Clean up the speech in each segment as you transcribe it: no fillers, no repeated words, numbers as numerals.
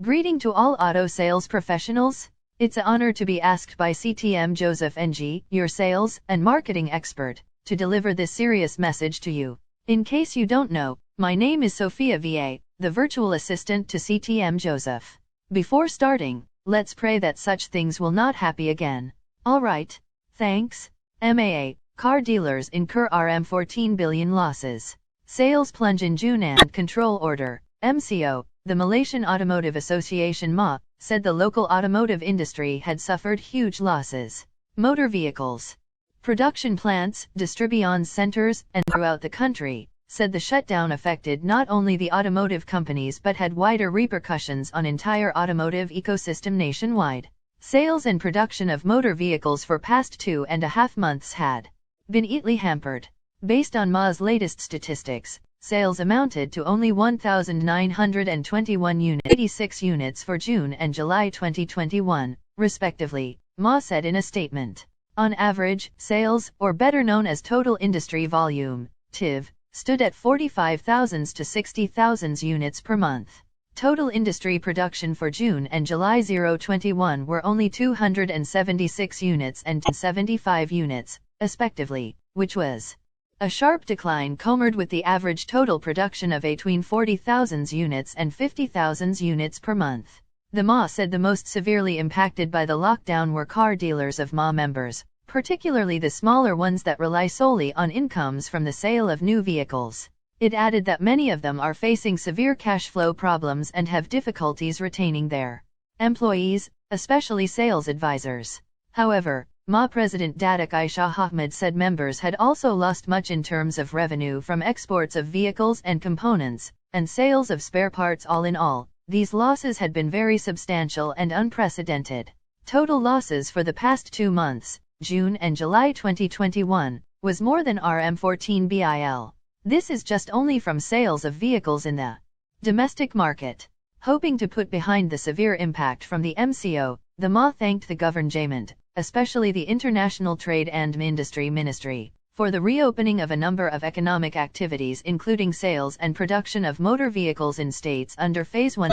Greeting to all auto sales professionals. It's an honor to be asked by CTM Joseph NG, your sales and marketing expert, to deliver this serious message to you. In case you don't know, my name is Sophia VA, the virtual assistant to CTM Joseph. Before starting, let's pray that such things will not happen again. Alright, thanks. MAA, car dealers incur Rm 14 billion losses. Sales plunge in June and control order. MCO, the Malaysian Automotive Association MA, said the local automotive industry had suffered huge losses. Motor vehicles production plants, distribution centers, and throughout the country, said the shutdown affected not only the automotive companies but had wider repercussions on entire automotive ecosystem nationwide. Sales and production of motor vehicles for past 2.5 months had been eatly hampered. Based on MA's latest statistics, sales amounted to only 1,921 units, 86 units for June and July 2021, respectively, MA said in a statement. On average, sales, or better known as total industry volume, TIV, stood at 45,000 to 60,000 units per month. Total industry production for June and July 2021 were only 276 units and 75 units, respectively, which was a sharp decline compared with the average total production of between 40,000 units and 50,000 units per month. The MA said the most severely impacted by the lockdown were car dealers of MA members, particularly the smaller ones that rely solely on incomes from the sale of new vehicles. It added that many of them are facing severe cash flow problems and have difficulties retaining their employees, especially sales advisors. However, MA President Datuk Aisyah Ahmed said members had also lost much in terms of revenue from exports of vehicles and components, and sales of spare parts. All in all, these losses had been very substantial and unprecedented. Total losses for the past 2 months, June and July 2021, was more than Rm 14 billion. This is just only from sales of vehicles in the domestic market. Hoping to put behind the severe impact from the MCO, the MA thanked the government, especially the International Trade and Industry Ministry, for the reopening of a number of economic activities including sales and production of motor vehicles in states under Phase 1.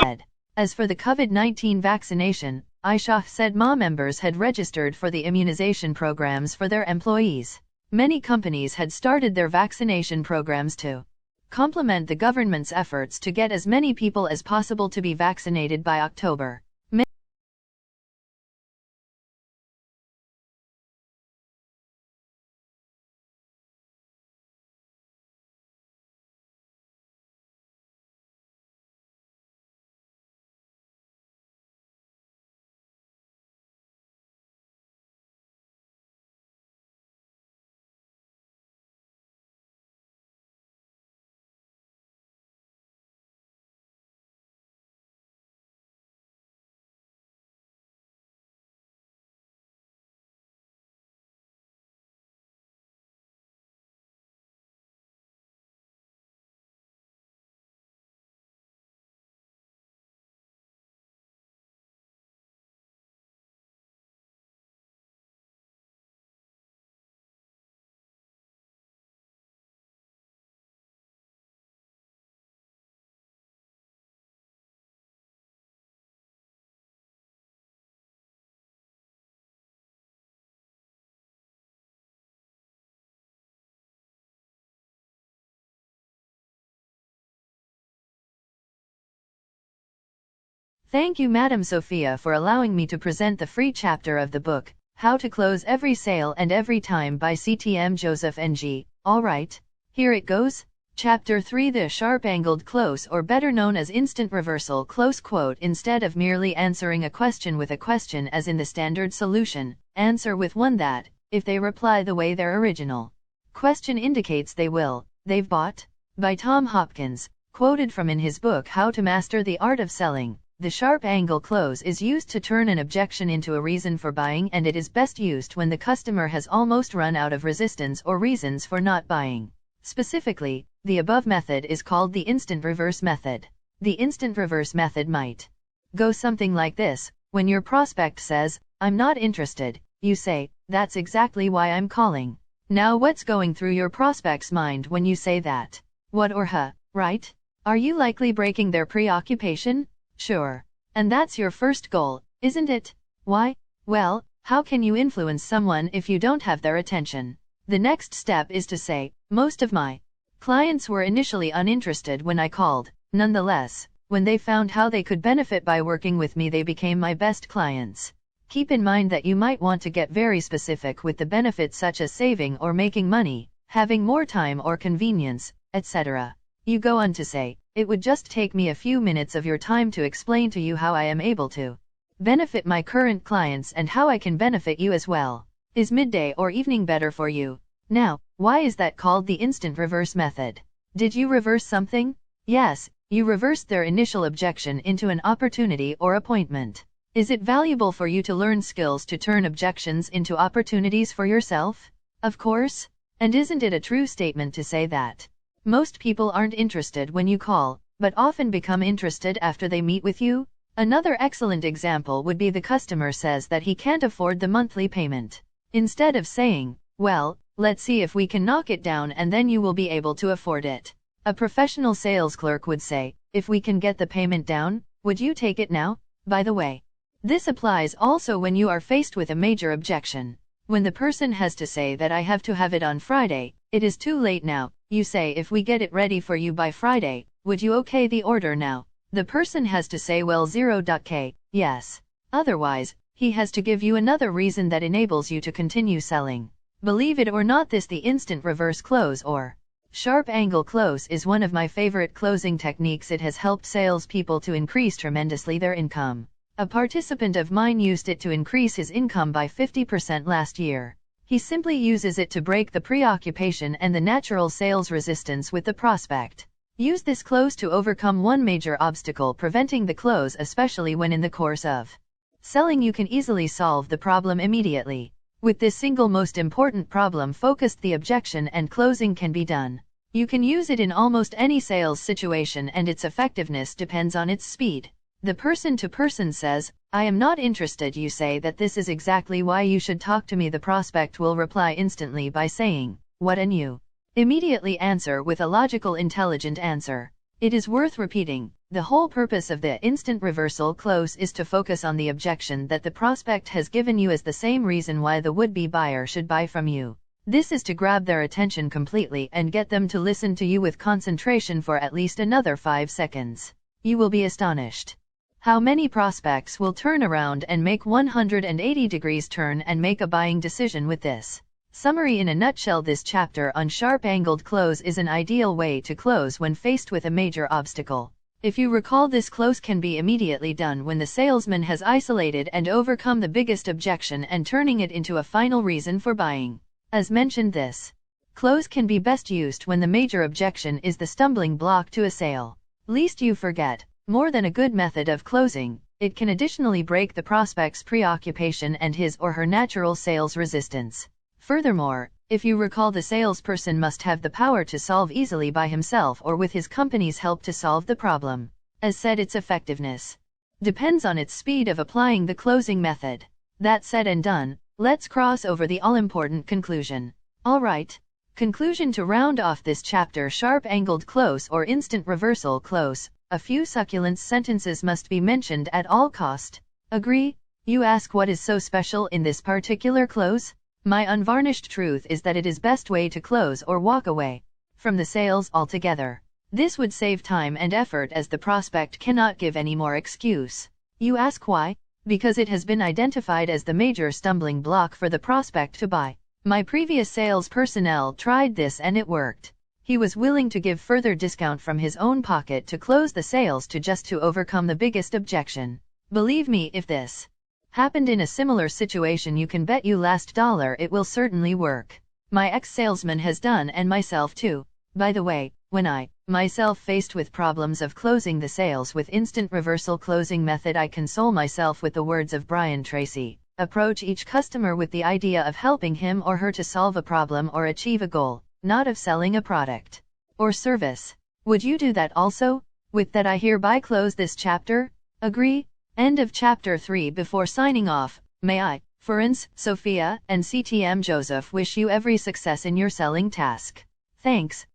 As for the COVID-19 vaccination, Aisyah said MA members had registered for the immunization programs for their employees. Many companies had started their vaccination programs to complement the government's efforts to get as many people as possible to be vaccinated by October. Thank you Madam Sophia for allowing me to present the free chapter of the book, How to Close Every Sale and Every Time by CTM Joseph NG. Alright, here it goes. Chapter 3, The Sharp-Angled Close, or better known as Instant Reversal close quote. Instead of merely answering a question with a question as in the standard solution, answer with one that, if they reply the way their original question indicates they've bought. By Tom Hopkins, quoted from in his book How to Master the Art of Selling. The sharp angle close is used to turn an objection into a reason for buying, and it is best used when the customer has almost run out of resistance or reasons for not buying. Specifically, the above method is called the instant reverse method. The instant reverse method might go something like this. When your prospect says, "I'm not interested," you say, "That's exactly why I'm calling." Now what's going through your prospect's mind when you say that? What or right? Are you likely breaking their preoccupation? Sure. And that's your first goal, isn't it? Why? Well, how can you influence someone if you don't have their attention? The next step is to say, most of my clients were initially uninterested when I called. Nonetheless, when they found how they could benefit by working with me, they became my best clients. Keep in mind that you might want to get very specific with the benefits, such as saving or making money, having more time or convenience, etc. You go on to say, it would just take me a few minutes of your time to explain to you how I am able to benefit my current clients and how I can benefit you as well. Is midday or evening better for you? Now, why is that called the instant reverse method? Did you reverse something? Yes, you reversed their initial objection into an opportunity or appointment. Is it valuable for you to learn skills to turn objections into opportunities for yourself? Of course. And isn't it a true statement to say that most people aren't interested when you call, but often become interested after they meet with you? Another excellent example would be the customer says that he can't afford the monthly payment. Instead of saying, well, let's see if we can knock it down and then you will be able to afford it, a professional sales clerk would say, if we can get the payment down, would you take it now? By the way, this applies also when you are faced with a major objection. When the person has to say that I have to have it on Friday, it is too late now, you say, if we get it ready for you by Friday, would you okay the order now? The person has to say, well, 0k, yes. Otherwise, he has to give you another reason that enables you to continue selling. Believe it or not, the instant reverse close or sharp angle close is one of my favorite closing techniques. It has helped salespeople to increase tremendously their income. A participant of mine used it to increase his income by 50% last year. He simply uses it to break the preoccupation and the natural sales resistance with the prospect. Use this close to overcome one major obstacle preventing the close, especially when in the course of selling you can easily solve the problem immediately. With this single most important problem focused, the objection and closing can be done. You can use it in almost any sales situation, and its effectiveness depends on its speed. The person to person says, I am not interested. You say that this is exactly why you should talk to me. The prospect will reply instantly by saying, what? And you immediately answer with a logical, intelligent answer. It is worth repeating. The whole purpose of the instant reversal close is to focus on the objection that the prospect has given you as the same reason why the would-be buyer should buy from you. This is to grab their attention completely and get them to listen to you with concentration for at least another 5 seconds. You will be astonished how many prospects will turn around and make 180 degrees turn and make a buying decision with this. Summary in a nutshell: this chapter on sharp-angled close is an ideal way to close when faced with a major obstacle. If you recall, this close can be immediately done when the salesman has isolated and overcome the biggest objection and turning it into a final reason for buying. As mentioned, this close can be best used when the major objection is the stumbling block to a sale. Lest you forget, more than a good method of closing, it can additionally break the prospect's preoccupation and his or her natural sales resistance. Furthermore, if you recall, the salesperson must have the power to solve easily by himself or with his company's help to solve the problem. As said, its effectiveness depends on its speed of applying the closing method. That said and done, let's cross over the all-important conclusion. Alright. Conclusion: to round off this chapter, sharp-angled close or instant reversal close, a few succulent sentences must be mentioned at all cost. Agree? You ask, what is so special in this particular close? My unvarnished truth is that it is best way to close or walk away from the sales altogether. This would save time and effort, as the prospect cannot give any more excuse. You ask why? Because it has been identified as the major stumbling block for the prospect to buy. My previous sales personnel tried this and it worked. He was willing to give further discount from his own pocket to close the sales to overcome the biggest objection. Believe me, if this happened in a similar situation, you can bet you last dollar it will certainly work. My ex-salesman has done, and myself too. By the way, when I, myself, faced with problems of closing the sales with instant reversal closing method, I console myself with the words of Brian Tracy. Approach each customer with the idea of helping him or her to solve a problem or achieve a goal, not of selling a product or service. Would you do that also? With that, I hereby close this chapter. Agree? End of chapter 3. Before signing off, may I, Florence, Sophia, and CTM Joseph wish you every success in your selling task. Thanks.